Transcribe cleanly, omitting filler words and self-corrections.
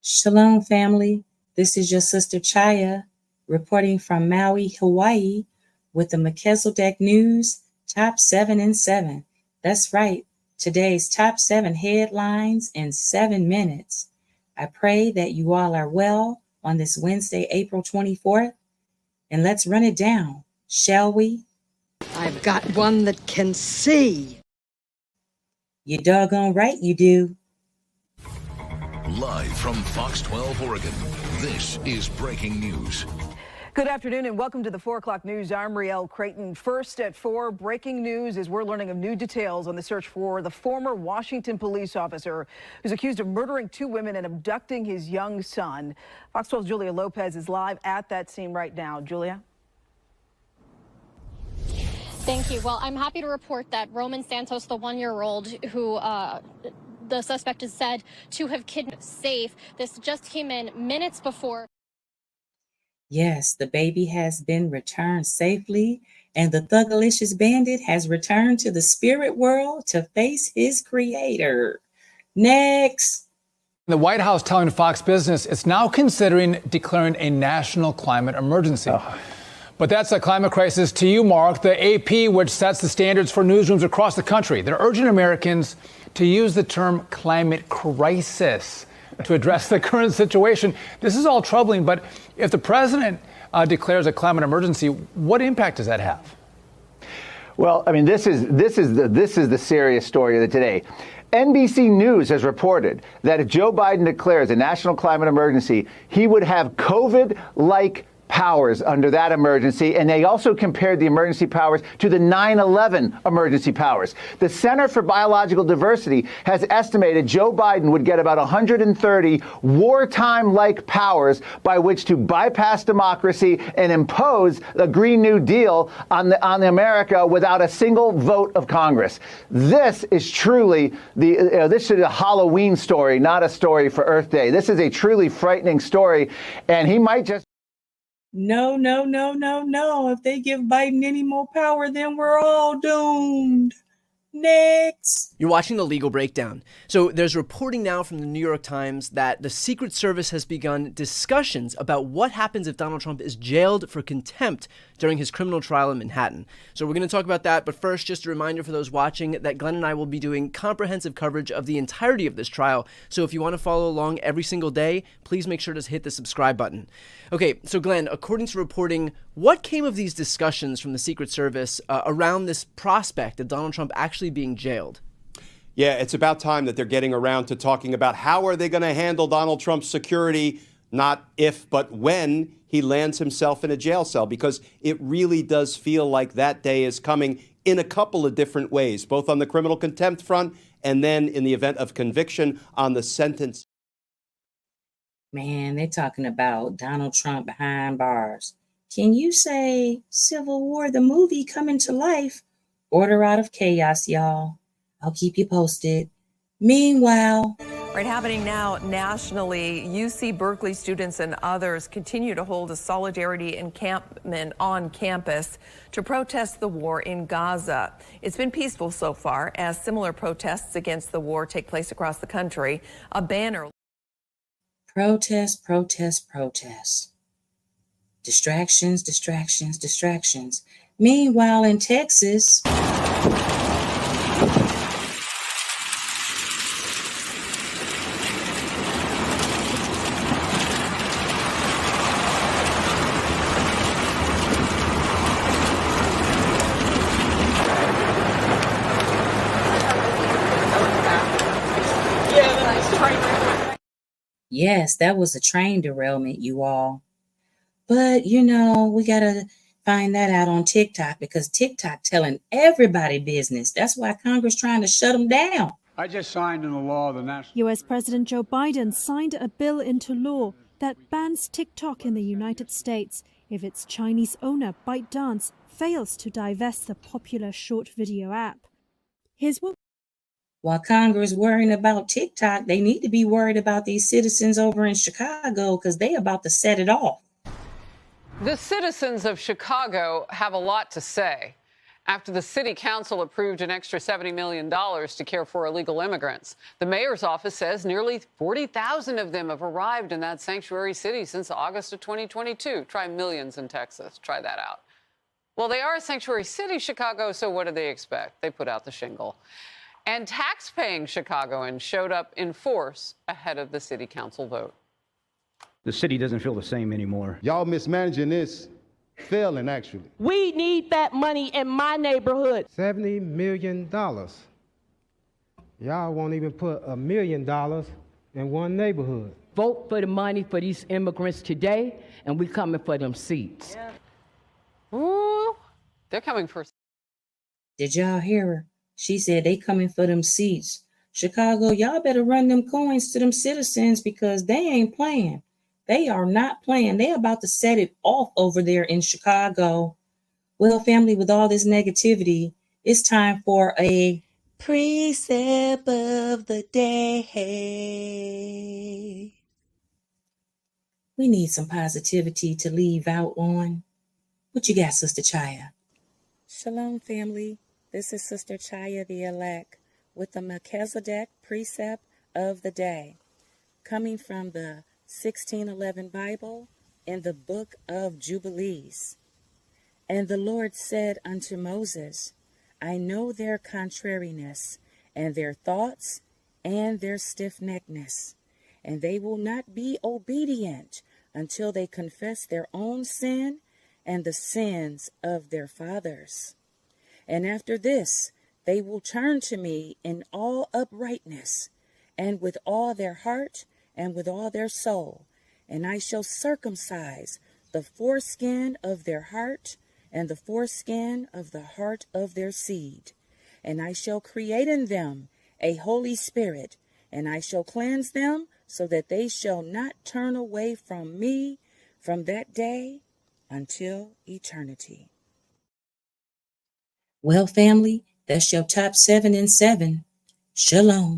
Shalom, family. This is your sister Chaya reporting from Maui, Hawaii with the Melchizedek News Top 7 in 7. That's right, today's Top 7 headlines in 7 minutes. I pray that you all are well on this Wednesday, April 24th. And let's run it down, shall we? I've got one that can see. You doggone right you do. Live from Fox 12 Oregon, this is breaking news. Good afternoon and welcome to the 4 o'clock news. I'm Rielle Creighton. First at 4, breaking news as we're learning of new details on the search for the former Washington police officer who's accused of murdering 2 women and abducting his young son. Fox 12's Julia Lopez is live at that scene right now. Julia? Thank you. Well, I'm happy to report that Roman Santos, the 1-year-old who the suspect is said to have kidnapped, safe. This just came in minutes before. Yes, the baby has been returned safely, and the Thugalicious bandit has returned to the spirit world to face his creator. Next. The White House telling Fox Business it's now considering declaring a national climate emergency. But that's a climate crisis to you, Mark. The AP, which sets the standards for newsrooms across the country, they're urging Americans to use the term climate crisis to address the current situation. This is all troubling, but if the president declares a climate emergency, what impact does that have? Well, I mean, this is the serious story of the today. NBC News has reported that if Joe Biden declares a national climate emergency, he would have COVID-like powers under that emergency, and they also compared the emergency powers to the 9/11 emergency powers. The Center for Biological Diversity has estimated Joe Biden would get about 130 wartime-like powers by which to bypass democracy and impose a Green New Deal on America without a single vote of Congress. This is truly this is a Halloween story, not a story for Earth Day. This is a truly frightening story, and he might just No. If they give Biden any more power, then we're all doomed. Next. You're watching The Legal Breakdown. So there's reporting now from the New York Times that the Secret Service has begun discussions about what happens if Donald Trump is jailed for contempt during his criminal trial in Manhattan. So we're going to talk about that. But first, just a reminder for those watching that Glenn and I will be doing comprehensive coverage of the entirety of this trial. So if you want to follow along every single day, please make sure to hit the subscribe button. Okay, so Glenn, according to reporting, what came of these discussions from the Secret Service around this prospect of Donald Trump actually being jailed? Yeah, it's about time that they're getting around to talking about how are they going to handle Donald Trump's security, not if, but when he lands himself in a jail cell, because it really does feel like that day is coming in a couple of different ways, both on the criminal contempt front and then in the event of conviction on the sentence. Man, they're talking about Donald Trump behind bars. Can you say Civil War, the movie, coming to life? Order out of chaos, y'all. I'll keep you posted. Meanwhile, Right, happening now nationally, UC Berkeley students and others continue to hold a solidarity encampment on campus to protest the war in Gaza. It's been peaceful so far as similar protests against the war take place across the country. A banner. Protest. Distractions. Meanwhile, in Texas, yes, that was a train derailment, you all. But, we got to find that out on TikTok because TikTok telling everybody business. That's why Congress trying to shut them down. I just signed into law the national... U.S. President Joe Biden signed a bill into law that bans TikTok in the United States if its Chinese owner, ByteDance, fails to divest the popular short video app. Here's what... While Congress worrying about TikTok, they need to be worried about these citizens over in Chicago because they about to set it off. The citizens of Chicago have a lot to say after the city council approved an extra $70 million to care for illegal immigrants. The mayor's office says nearly 40,000 of them have arrived in that sanctuary city since August of 2022. Try millions in Texas. Try that out. Well, they are a sanctuary city, Chicago, so what do they expect? They put out the shingle. And tax-paying Chicagoans showed up in force ahead of the city council vote. The city doesn't feel the same anymore. Y'all mismanaging this, failing actually. We need that money in my neighborhood. $70 million. Y'all won't even put $1 million in one neighborhood. Vote for the money for these immigrants today, and we coming for them seats. Yeah. Ooh, they're coming for. Did y'all hear her? She said they coming for them seats. Chicago, y'all better run them coins to them citizens because they ain't playing. They are not playing. They about to set it off over there in Chicago. Well, family, with all this negativity, it's time for a precept of the day. We need some positivity to leave out on. What you got, Sister Chaya? Shalom, family. This is Sister Chaya the Elect with the Melchizedek precept of the day, coming from the 1611 Bible in the book of Jubilees. And the Lord said unto Moses, I know their contrariness and their thoughts and their stiff-neckedness, and they will not be obedient until they confess their own sin and the sins of their fathers. And after this, they will turn to me in all uprightness and with all their heart and with all their soul, and I shall circumcise the foreskin of their heart and the foreskin of the heart of their seed. And I shall create in them a holy spirit, and I shall cleanse them so that they shall not turn away from me from that day until eternity. Well, family, that's your top 7 in 7. Shalom.